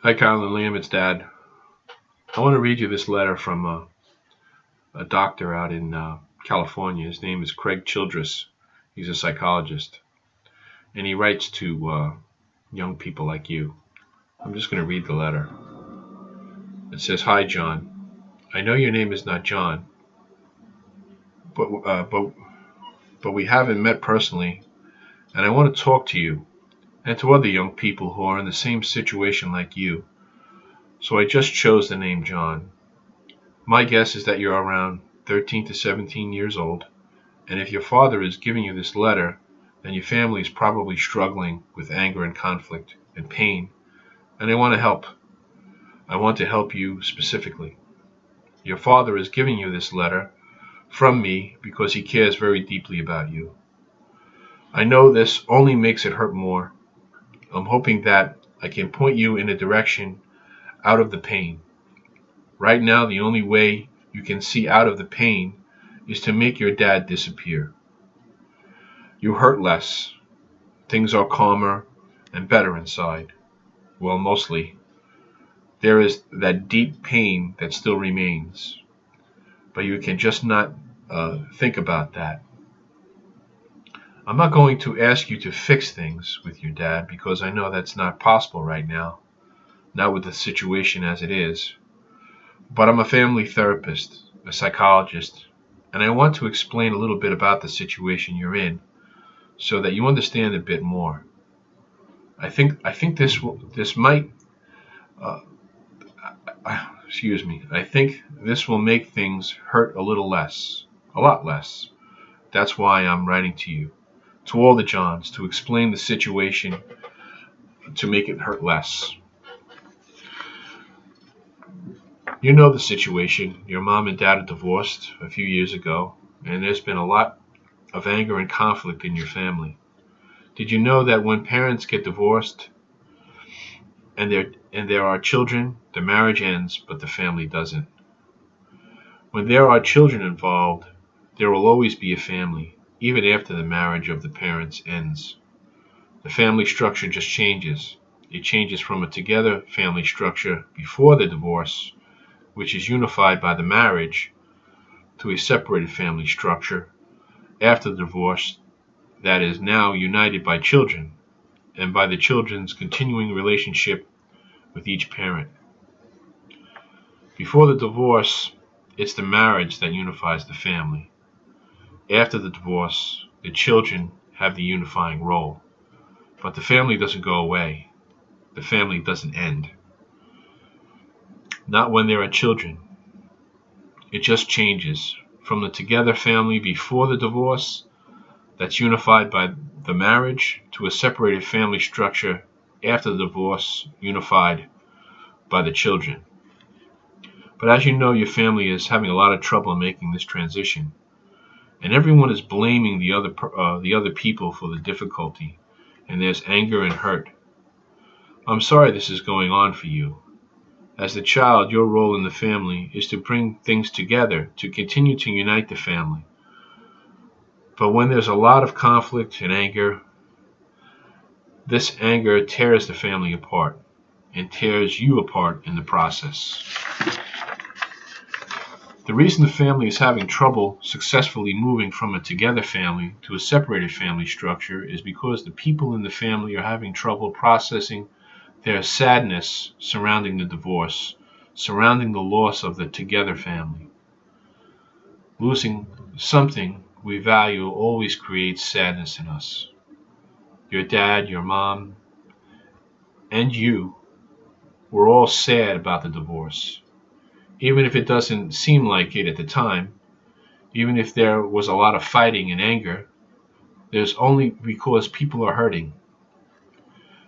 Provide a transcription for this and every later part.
Hi, Kyle and Liam. It's Dad. I want to read you this letter from a doctor out in California. His name is Craig Childress. He's a psychologist, and he writes to young people like you. I'm just going to read the letter. It says, "Hi, John. I know your name is not John, but we haven't met personally, and I want to talk to you and to other young people who are in the same situation like you. So I just chose the name John. My guess is that you're around 13 to 17 years old, and if your father is giving you this letter, then your family is probably struggling with anger and conflict and pain, and I want to help. I want to help you specifically. Your father is giving you this letter from me because he cares very deeply about you. I know this only makes it hurt more. I'm hoping that I can point you in a direction out of the pain. Right now, the only way you can see out of the pain is to make your dad disappear. You hurt less. Things are calmer and better inside. Well, mostly. There is that deep pain that still remains, but you can just not think about that. I'm not going to ask you to fix things with your dad because I know that's not possible right now, not with the situation as it is. But I'm a family therapist, a psychologist, and I want to explain a little bit about the situation you're in so that you understand a bit more. I think this might I think this will make things hurt a lot less. That's why I'm writing to you, to all the Johns, to explain the situation, to make it hurt less. You know the situation. Your mom and dad are divorced a few years ago, and there's been a lot of anger and conflict in your family. Did you know that when parents get divorced and there are children, the marriage ends, but the family doesn't? When there are children involved, there will always be a family, even after the marriage of the parents ends. The family structure just changes. It changes from a together family structure before the divorce, which is unified by the marriage, to a separated family structure after the divorce that is now united by children and by the children's continuing relationship with each parent. Before the divorce, it's the marriage that unifies the family. After the divorce, the children have the unifying role. But the family doesn't go away. The family doesn't end. Not when there are children. It just changes from the together family before the divorce that's unified by the marriage to a separated family structure after the divorce unified by the children. But as you know, your family is having a lot of trouble making this transition, and everyone is blaming the other people for the difficulty, and there's anger and hurt. I'm sorry this is going on for you. As the child, your role in the family is to bring things together, to continue to unite the family. But when there's a lot of conflict and anger, this anger tears the family apart and tears you apart in the process. The reason the family is having trouble successfully moving from a together family to a separated family structure is because the people in the family are having trouble processing their sadness surrounding the divorce, surrounding the loss of the together family. Losing something we value always creates sadness in us. Your dad, your mom, and you were all sad about the divorce. Even if it doesn't seem like it at the time, even if there was a lot of fighting and anger, there's only because people are hurting,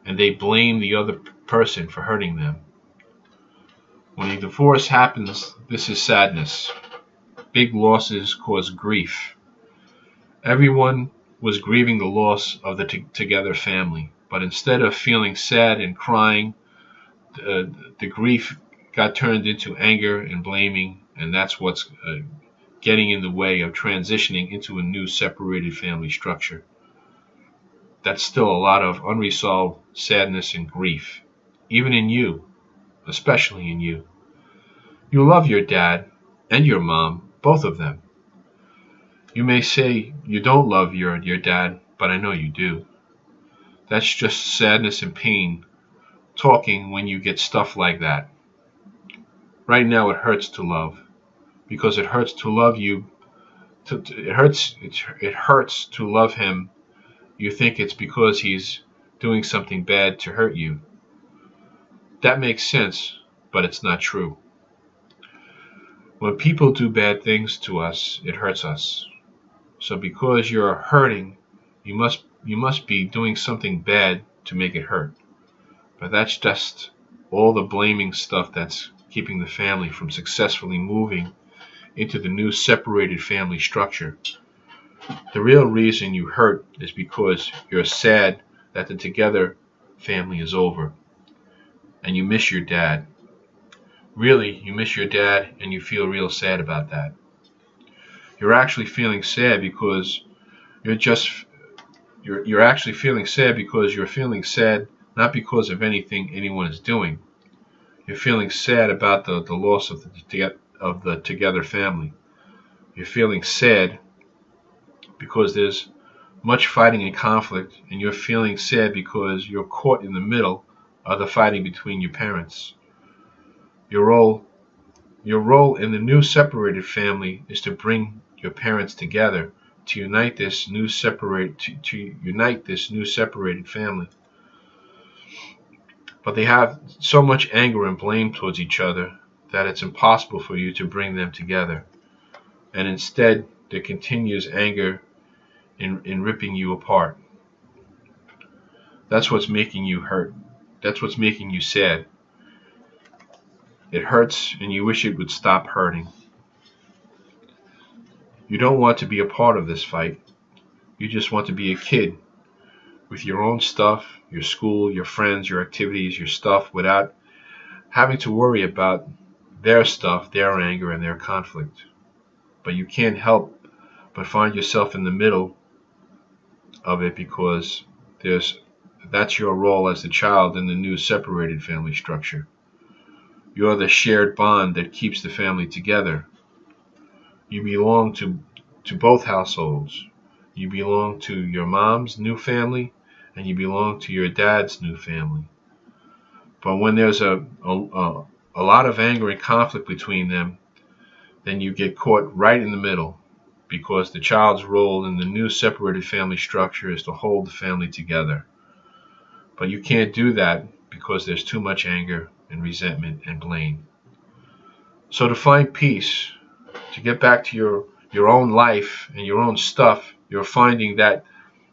and they blame the other person for hurting them. When a divorce happens, this is sadness. Big losses cause grief. Everyone was grieving the loss of the together family, but instead of feeling sad and crying, the grief got turned into anger and blaming, and that's what's getting in the way of transitioning into a new separated family structure. That's still a lot of unresolved sadness and grief, even in you, especially in you. You love your dad and your mom, both of them. You may say you don't love your dad, but I know you do. That's just sadness and pain talking when you get stuff like that. Right now it hurts to love because it hurts to love you. It hurts to love him. You think it's because he's doing something bad to hurt you. That makes sense, but it's not true. When people do bad things to us, it hurts us. So because you're hurting, you must be doing something bad to make it hurt. But that's just all the blaming stuff that's keeping the family from successfully moving into the new separated family structure. The real reason you hurt is because you're sad that the together family is over and you miss your dad. Really, you miss your dad and you feel real sad about that. You're actually feeling sad because you're actually feeling sad because you're feeling sad not because of anything anyone is doing. You're feeling sad about the loss of the together family. You're feeling sad because there's much fighting and conflict, and you're feeling sad because you're caught in the middle of the fighting between your parents. Your role in the new separated family is to bring your parents together to unite this new separated family. But they have so much anger and blame towards each other that it's impossible for you to bring them together. And instead, there continues anger in ripping you apart. That's what's making you hurt. That's what's making you sad. It hurts and you wish it would stop hurting. You don't want to be a part of this fight. You just want to be a kid with your own stuff, your school, your friends, your activities, your stuff, without having to worry about their stuff, their anger, and their conflict. But you can't help but find yourself in the middle of it because that's your role as the child in the new separated family structure. You're the shared bond that keeps the family together. You belong to both households. You belong to your mom's new family and you belong to your dad's new family. But when there's a lot of anger and conflict between them, then you get caught right in the middle because the child's role in the new separated family structure is to hold the family together. But you can't do that because there's too much anger and resentment and blame. So to find peace, to get back to your own life and your own stuff, you're finding that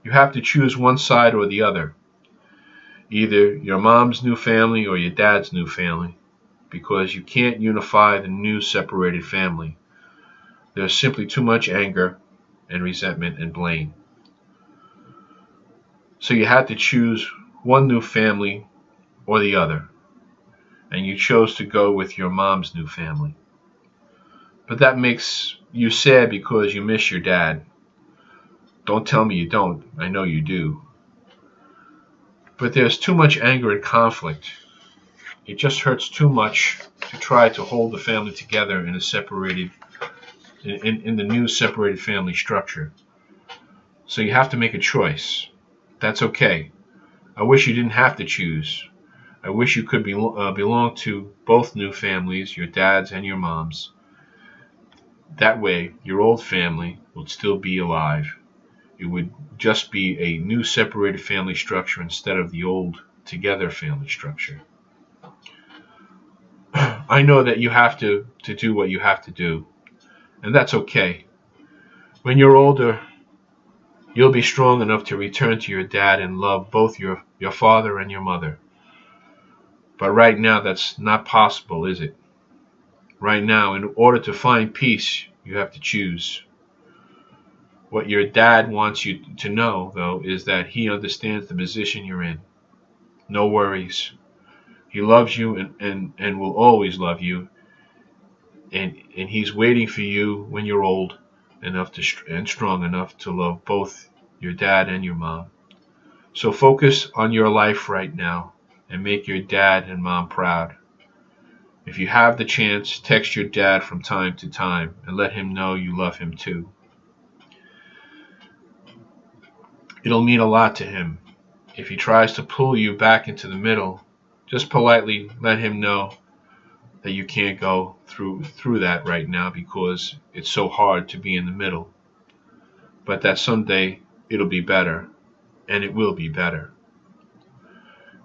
you have to choose one side or the other. Either your mom's new family or your dad's new family, because you can't unify the new separated family. There's simply too much anger and resentment and blame. So you had to choose one new family or the other, and you chose to go with your mom's new family. But that makes you sad because you miss your dad. Don't tell me you don't. I know you do. But there's too much anger and conflict. It just hurts too much to try to hold the family together in the new separated family structure. So you have to make a choice. That's okay. I wish you didn't have to choose. I wish you could belong to both new families, your dad's and your mom's. That way, your old family would still be alive. It would just be a new separated family structure instead of the old together family structure. I know that you have to do what you have to do, and that's okay. When you're older, you'll be strong enough to return to your dad and love both your father and your mother. But right now, that's not possible, is it? Right now, in order to find peace, you have to choose. What your dad wants you to know, though, is that he understands the position you're in. No worries. He loves you and will always love you. And he's waiting for you when you're old enough and strong enough to love both your dad and your mom. So focus on your life right now and make your dad and mom proud. If you have the chance, text your dad from time to time and let him know you love him too. It'll mean a lot to him. If he tries to pull you back into the middle, just politely let him know that you can't go through that right now because it's so hard to be in the middle. But that someday it'll be better, and it will be better.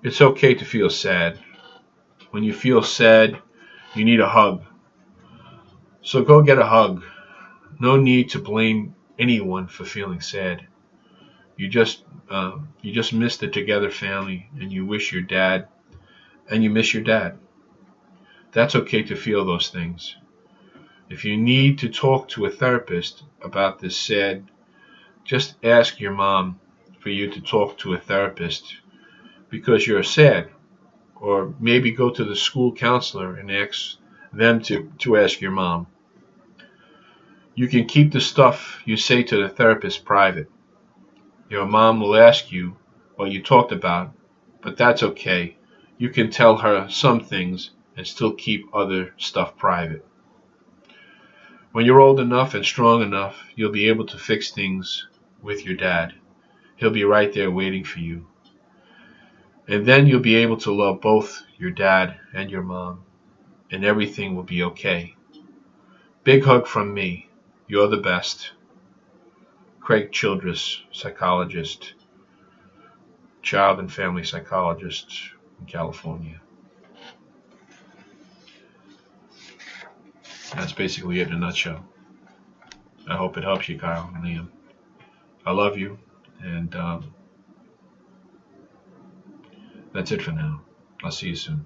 It's okay to feel sad. When you feel sad, you need a hug. So go get a hug. No need to blame anyone for feeling sad. You just miss the together family, and you wish your dad, and you miss your dad. That's okay to feel those things. If you need to talk to a therapist about this sad, just ask your mom for you to talk to a therapist because you're sad. Or maybe go to the school counselor and ask them to ask your mom. You can keep the stuff you say to the therapist private. Your mom will ask you what you talked about, but that's okay. You can tell her some things and still keep other stuff private. When you're old enough and strong enough, you'll be able to fix things with your dad. He'll be right there waiting for you. And then you'll be able to love both your dad and your mom, and everything will be okay. Big hug from me. You're the best. Craig Childress, psychologist, child and family psychologist in California. That's basically it in a nutshell. I hope it helps you, Kyle and Liam. I love you, and that's it for now. I'll see you soon.